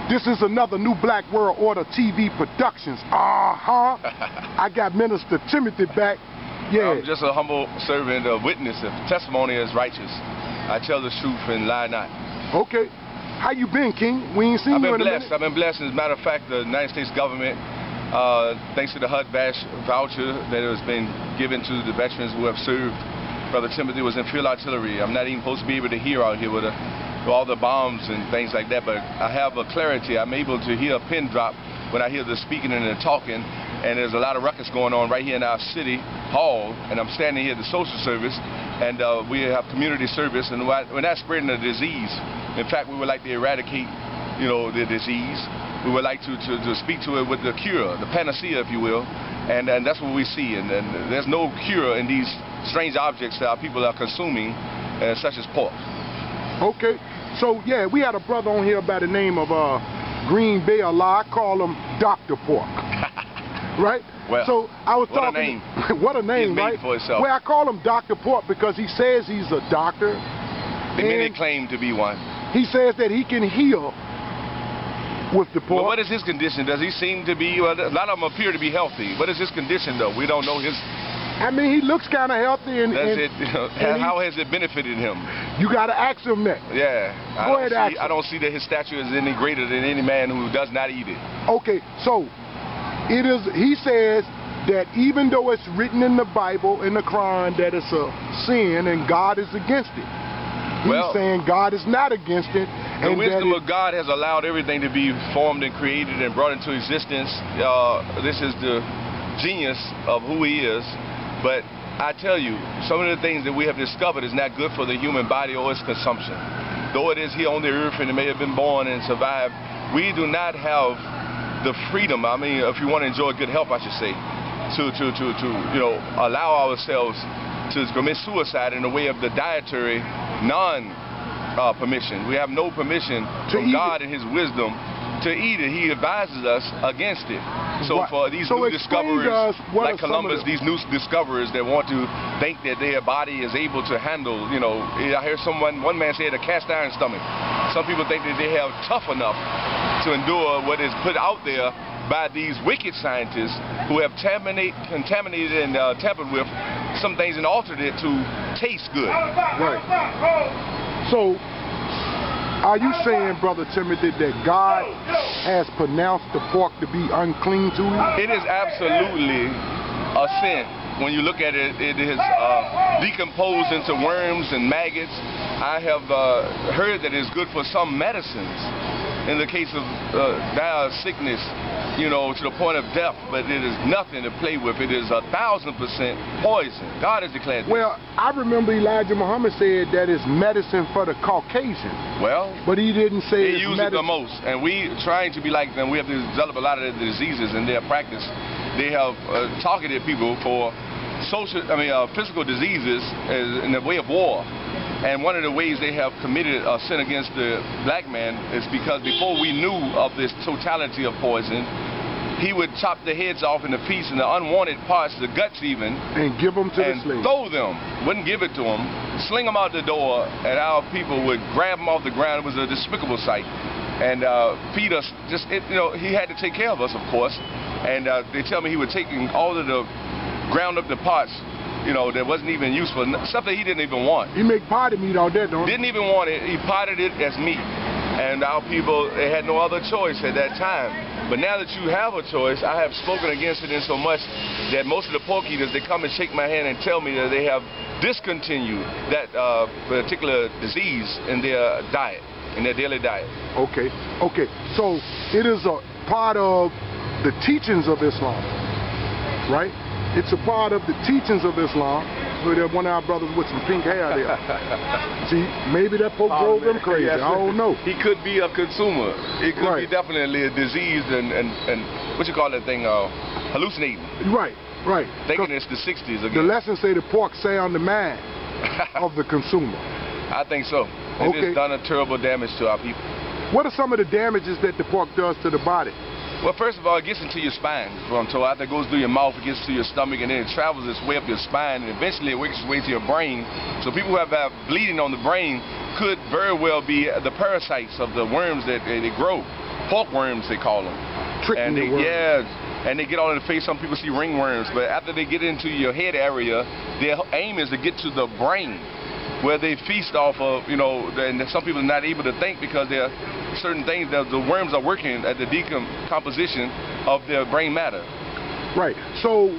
This is another New Black World Order TV Productions. I got Minister Timothy back. Yeah. I'm just a humble servant, a witness. If testimony is righteous, I tell the truth and lie not. Okay. How you been, King? We ain't seen you in a minute. I've been blessed. As a matter of fact, the United States government, thanks to the HUD voucher that has been given to the veterans who have served. Brother Timothy was in field artillery. I'm not even supposed to be able to hear out here with all the bombs and things like that, but I have a clarity. I'm able to hear a pin drop when I hear the speaking and the talking, and there's a lot of ruckus going on right here in our city hall, and I'm standing here at the social service, and we have community service, and we're not spreading the disease. In fact, we would like to eradicate, the disease. We would like to speak to it with the cure, the panacea, if you will, and that's what we see, and there's no cure in these strange objects that our people are consuming, such as pork. Okay, so yeah, we had a brother on here by the name of Green Bay Allah. I call him Dr. Pork. Right? Well, so I was what talking. A name. What a name, He's right? made for himself. Well, I call him Dr. Pork because he says he's a doctor. Many claim to be one. He says that he can heal with the pork. But what is his condition? Does he seem to be? Well, a lot of them appear to be healthy. What is his condition, though? We don't know his. I mean, he looks kind of healthy, and how has it benefited him? You got to ask him that. Yeah. Go ahead, ask him. I don't see that his stature is any greater than any man who does not eat it. Okay, so it is. He says that even though it's written in the Bible, in the Quran, that it's a sin and God is against it. He's saying God is not against it. The wisdom of God has allowed everything to be formed and created and brought into existence. This is the genius of who He is. But I tell you, some of the things that we have discovered is not good for the human body or its consumption. Though it is here on the earth and it may have been born and survived, we do not have the freedom, I mean, if you want to enjoy good health, I should say, to allow ourselves to commit suicide in the way of the dietary permission. We have no permission from God and His wisdom to eat it. He advises us against it. So for these new discoverers like Columbus, these new discoverers that want to think that their body is able to handle, I heard one man say a cast iron stomach. Some people think that they have tough enough to endure what is put out there by these wicked scientists who have contaminated and tampered with some things and altered it to taste good. Right. So, are you saying, Brother Timothy, that God has pronounced the pork to be unclean to you? It is absolutely a sin. When you look at it, it is decomposed into worms and maggots. I have heard that it's good for some medicines in the case of dire sickness, to the point of death, but it is nothing to play with. It is 1,000% poison. God has declared this. Well, I remember Elijah Muhammad said that it's medicine for the Caucasian. Well, but he didn't say they use it the most, and we trying to be like them. We have to develop a lot of the diseases in their practice. They have targeted people for physical diseases in the way of war. And one of the ways they have committed a sin against the black man is because before we knew of this totality of poison, he would chop the heads off into pieces and the unwanted parts, the guts even, and give them to the slaves. Throw them, wouldn't give it to them, sling them out the door, and our people would grab them off the ground. It was a despicable sight. And feed us, he had to take care of us, of course. And they tell me he would take all of the ground up the parts, that wasn't even useful, stuff that he didn't even want. He make potted meat out there, don't he? Didn't even want it. He potted it as meat. And our people, they had no other choice at that time. But now that you have a choice, I have spoken against it in so much that most of the pork eaters, they come and shake my hand and tell me that they have discontinued that particular disease in their diet, in their daily diet. Okay. So it is a part of the teachings of Islam, right? It's a part of the teachings of Islam. One of our brothers with some pink hair there. See, maybe that folk drove him crazy. Yes. I don't know. He could be a consumer. It could be definitely a disease and what you call that thing, hallucinating. Right. Thinking it's the 60s again. The lessons say the pork sound the mind of the consumer. I think so. It has done a terrible damage to our people. What are some of the damages that the pork does to the body? Well, first of all, it gets into your spine. So after it goes through your mouth, it gets to your stomach, and then it travels its way up your spine, and eventually it works its way to your brain. So people who have bleeding on the brain could very well be the parasites of the worms that they grow. pork worms, they call them. Tricking the worms. Yeah, and they get all in the face. Some people see ringworms, but after they get into your head area, their aim is to get to the brain, where they feast off of, you know, and some people are not able to think because there are certain things that the worms are working at the decomposition of their brain matter. Right. So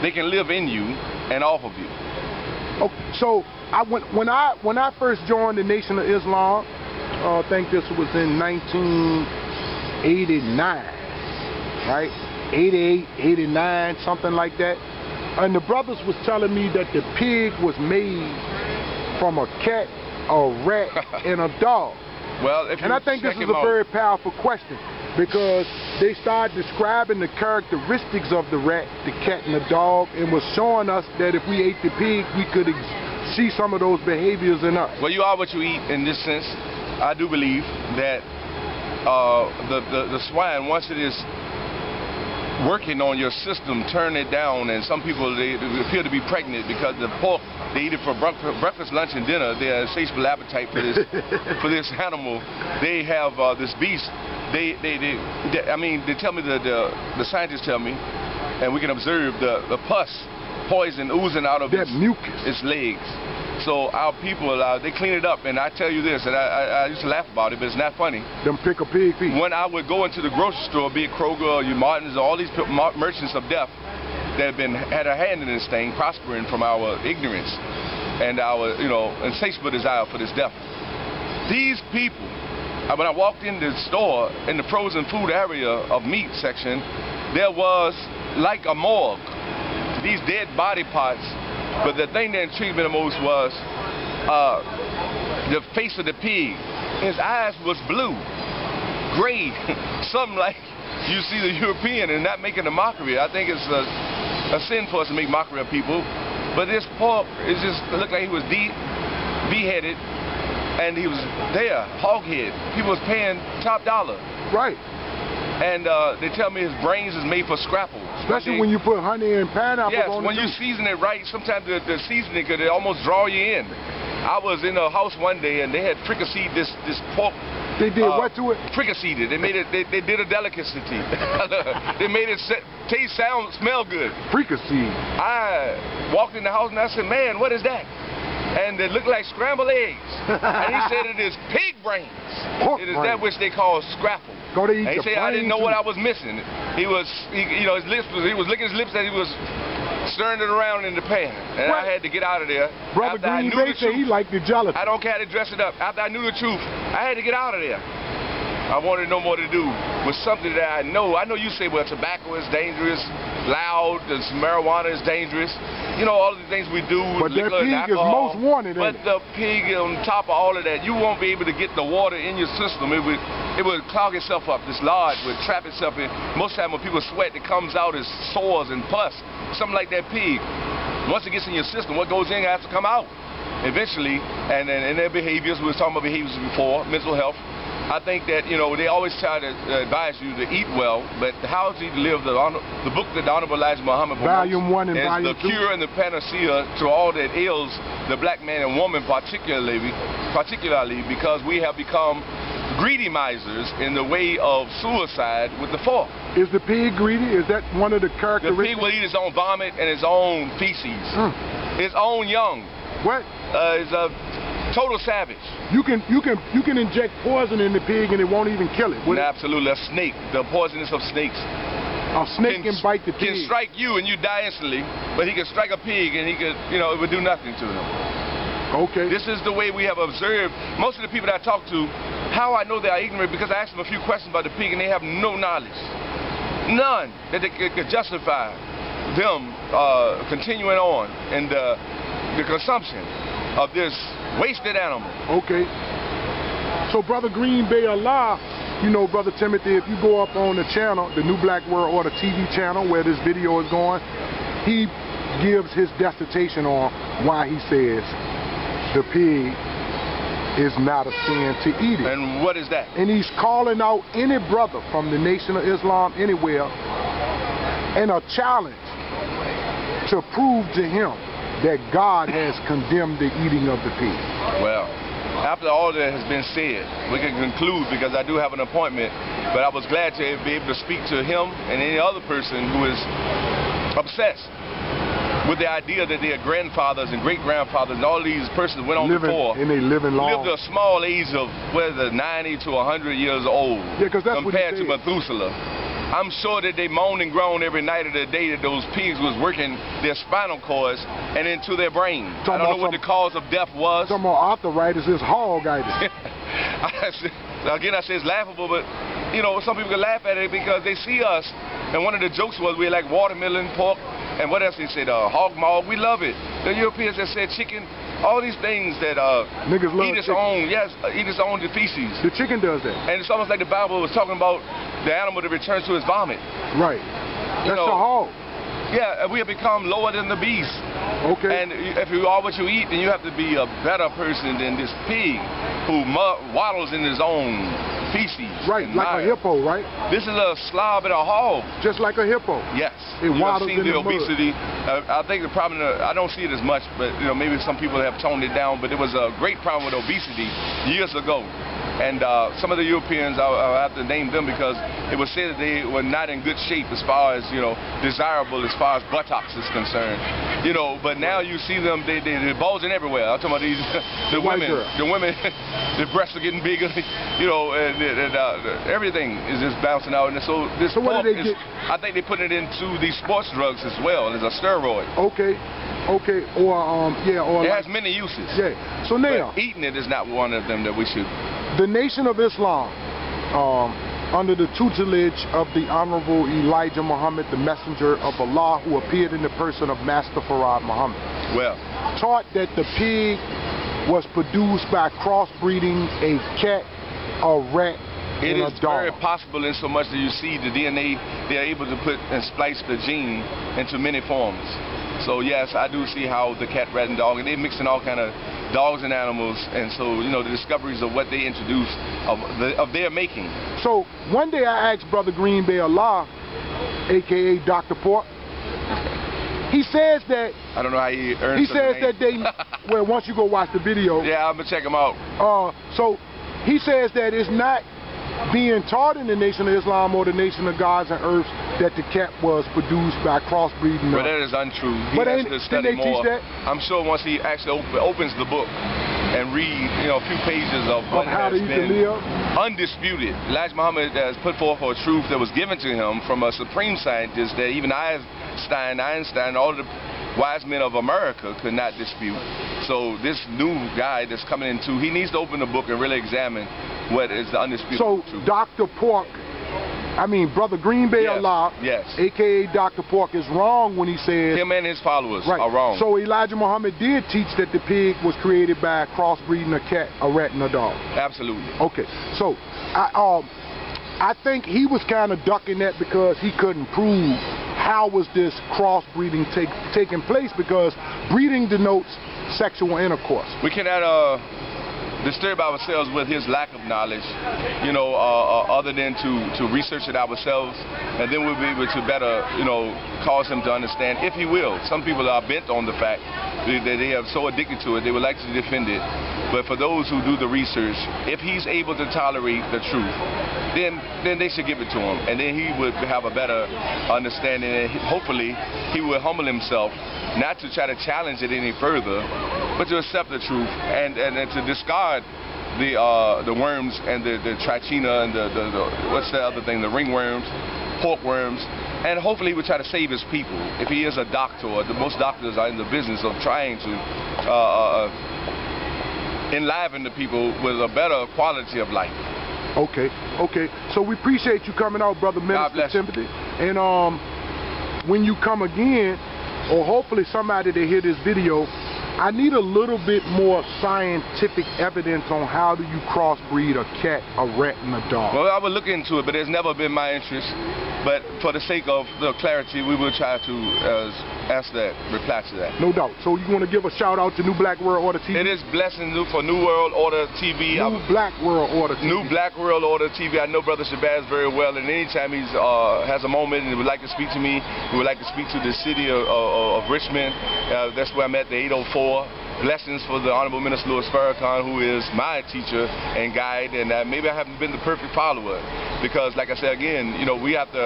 they can live in you and off of you. Okay, so when I first joined the Nation of Islam, I think this was in 1989, right? 88, 89, something like that. And the brothers was telling me that the pig was made from a cat, a rat, and a dog. Well, and I think this is a very powerful question, because they started describing the characteristics of the rat, the cat, and the dog, and was showing us that if we ate the pig, we could see some of those behaviors in us. Well, you are what you eat in this sense. I do believe that the swine, once it is working on your system, turn it down, and some people, they appear to be pregnant because the pork, they eat it for breakfast, lunch, and dinner. They have insatiable appetite for this for this animal. They have this beast. I mean, they tell me, the scientists tell me, and we can observe the pus, poison oozing out of that mucus, its legs. So our people, they clean it up, and I tell you this, and I used to laugh about it, but it's not funny. Them pick a pig feet. When I would go into the grocery store, be it Kroger or Martin's, or all these merchants of death that had a hand in this thing, prospering from our ignorance and our, you know, insatiable desire for this death. These people, when I walked in the store, in the frozen food area of meat section, there was like a morgue, these dead body parts. But the thing that intrigued me the most was the face of the pig. His eyes was blue, gray, something like you see the European, and not making a mockery. I think it's a sin for us to make mockery of people. But this pork, it just looked like he was beheaded, and he was there, hog head. People was paying top dollar. Right. And they tell me his brains is made for scrapple. Especially when you put honey and pineapple on it. Yes, when you season it right, sometimes the seasoning could almost draw you in. I was in a house one day and they had fricasseed this pork. They did what to it? Fricasseed it. They made it. They did a delicacy. They made it taste, sound, smell good. Fricassee. I walked in the house and I said, "Man, what is that?" And it looked like scrambled eggs. And he said it is pig brains. It is that which they call scrapple. Go to eat and he said, I didn't know what I was missing. He was licking his lips, and he was stirring it around in the pan. And I had to get out of there. Brother Green Bay said he liked the gelatin. I don't care how to dress it up. After I knew the truth, I had to get out of there. I wanted no more to do with something that I know. I know you say, well, tobacco is dangerous, loud, marijuana is dangerous. You know, all of the things we do with liquor and alcohol. But that pig is most wanted, But the pig, on top of all of that, you won't be able to get the water in your system. It would clog itself up. This lard would trap itself in. Most of the time when people sweat, it comes out as sores and pus, something like that pig. Once it gets in your system, what goes in has to come out eventually. And their behaviors, we were talking about behaviors before, mental health. I think that, you know, they always try to advise you to eat well, but how to live, the book that the Honorable Elijah Muhammad Volume 1 and Volume 2. Is the cure and the panacea to all that ails the black man and woman particularly because we have become greedy misers in the way of suicide with the fork. Is the pig greedy? Is that one of the characteristics? The pig will eat his own vomit and his own feces, his own young. What? Is a total savage. You can inject poison in the pig and it won't even kill it. Absolutely. A snake, the poisonous of snakes. A snake can bite the pig. Can strike you and you die instantly, but he can strike a pig and he could, you know, it would do nothing to him. Okay. This is the way we have observed most of the people that I talk to. How I know they are ignorant, because I asked them a few questions about the pig and they have no knowledge. None that they could justify them continuing on in the consumption of this wasted animal. Okay. So Brother Green Bay Allah, you know, Brother Timothy, if you go up on the channel, the New Black World Order TV channel where this video is going, he gives his dissertation on why he says the pig is not a sin to eat it. And what is that? And he's calling out any brother from the Nation of Islam anywhere and a challenge to prove to him that God has condemned the eating of the pig. Well, after all that has been said, we can conclude, because I do have an appointment, but I was glad to be able to speak to him and any other person who is obsessed with the idea that their grandfathers and great-grandfathers and all these persons went on before, and they living long, lived a small age of, whether 90 to 100 years old, yeah, that's compared to Methuselah. I'm sure that they moaned and groaned every night of the day that those pigs was working their spinal cords and into their brain. I don't know what the cause of death was. Some more arthritis is hogitis. Again, I say it's laughable, but you know, some people can laugh at it because they see us, and one of the jokes was we like watermelon, pork, and what else they said, hog maw. We love it. The Europeans that said chicken, all these things that niggas love eat its own, eat its own feces. The chicken does that. And it's almost like the Bible was talking about the animal that returns to his vomit. Right. That's a hog. Yeah, we have become lower than the beast. Okay. And if you are what you eat, then you have to be a better person than this pig who waddles in his own feces. Right, like a hippo, right? This is a slob and a hog. Just like a hippo. Yes. It waddles in the obesity. I think the problem, I don't see it as much, but you know, maybe some people have toned it down, but it was a great problem with obesity years ago. And some of the Europeans, I'll have to name them because it was said that they were not in good shape as far as, you know, desirable as far as buttocks is concerned. You know, but now you see them, they're bulging everywhere. I'm talking about these, the women, the breasts are getting bigger, you know, and everything is just bouncing out. And so this pork is, I think they put it into these sports drugs as well as a steroid. Okay. Okay, or or it has many uses. Yeah. So now, but eating it is not one of them that we should. The Nation of Islam, under the tutelage of the Honorable Elijah Muhammad, the Messenger of Allah, who appeared in the person of Master Farad Muhammad, taught that the pig was produced by crossbreeding a cat, a rat, and a dog. It is very possible in so much that you see the DNA, they're able to put and splice the gene into many forms. So yes, I do see how the cat, rat, and dog, and they're mixing all kind of dogs and animals, and so, you know, the discoveries of what they introduced of their making. So one day I asked Brother Green Bay Allah, aka Dr. Pork, he says that, I don't know how he earned he says that they, well, once you go watch the video. Yeah, I'm going to check him out. So he says that it's not being taught in the Nation of Islam or the Nation of Gods and Earths that the cat was produced by crossbreeding. But that is untrue. He has to study more. I'm sure once he actually opens the book and read, you know, a few pages of what has been undisputed. Elijah Muhammad has put forth a truth that was given to him from a supreme scientist that even Einstein, all the wise men of America could not dispute. So this new guy that's coming into, he needs to open the book and really examine what is the undisputed truth. So Dr. Pork, I mean Brother Green Bay Allah, aka Dr. Pork, is wrong when he says him and his followers are wrong. So Elijah Muhammad did teach that the pig was created by crossbreeding a cat, a rat, and a dog. Absolutely. Okay. So I think he was kind of ducking that because he couldn't prove how was this crossbreeding taking place, because breeding denotes sexual intercourse. We cannot disturb ourselves with his lack of knowledge, you know, other than to research it ourselves, and then we'll be able to better, you know, cause him to understand, if he will. Some people are bent on the fact that they are so addicted to it, they would like to defend it. But for those who do the research, if he's able to tolerate the truth, then they should give it to him, and then he would have a better understanding, and hopefully he will humble himself, not to try to challenge it any further, but to accept the truth and to discard the worms and the trichina and the what's the other thing, the ringworms, pork worms, and hopefully he would try to save his people. If he is a doctor, most doctors are in the business of trying to enliven the people with a better quality of life. Okay, okay. So we appreciate you coming out, Brother Minister Timothy. And when you come again, or hopefully somebody that hear this video, I need a little bit more scientific evidence on how do you crossbreed a cat, a rat, and a dog. Well, I would look into it, but it's never been my interest. But for the sake of the clarity, we will try to reply to that. No doubt. So you want to give a shout out to New Black World Order TV? It is blessing for New World Order TV. New Black World Order TV. New Black World Order TV. I know Brother Shabazz very well, and anytime he has a moment and would like to speak to me, he would like to speak to the city of Richmond. That's where I'm at, the 804. blessings for the Honorable Minister Louis Farrakhan, who is my teacher and guide, and maybe I haven't been the perfect follower, because like I said again, you know, we have to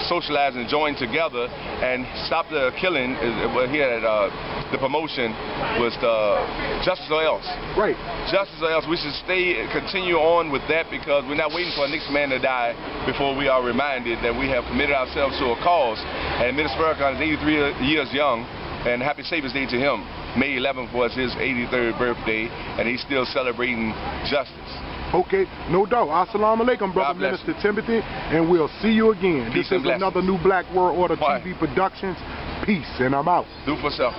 socialize and join together and stop the killing. Well, here at the promotion was justice or else. Right. Justice or else. We should continue on with that, because we're not waiting for the next man to die before we are reminded that we have committed ourselves to a cause. And Minister Farrakhan is 83 years young, and happy Savior's Day to him. May 11th was his 83rd birthday, and he's still celebrating justice. Okay, no doubt. Assalamu alaikum, Brother Minister Timothy, and we'll see you again. Peace this is another New Black World Order Bye. TV Productions. Peace, and I'm out. Do for self.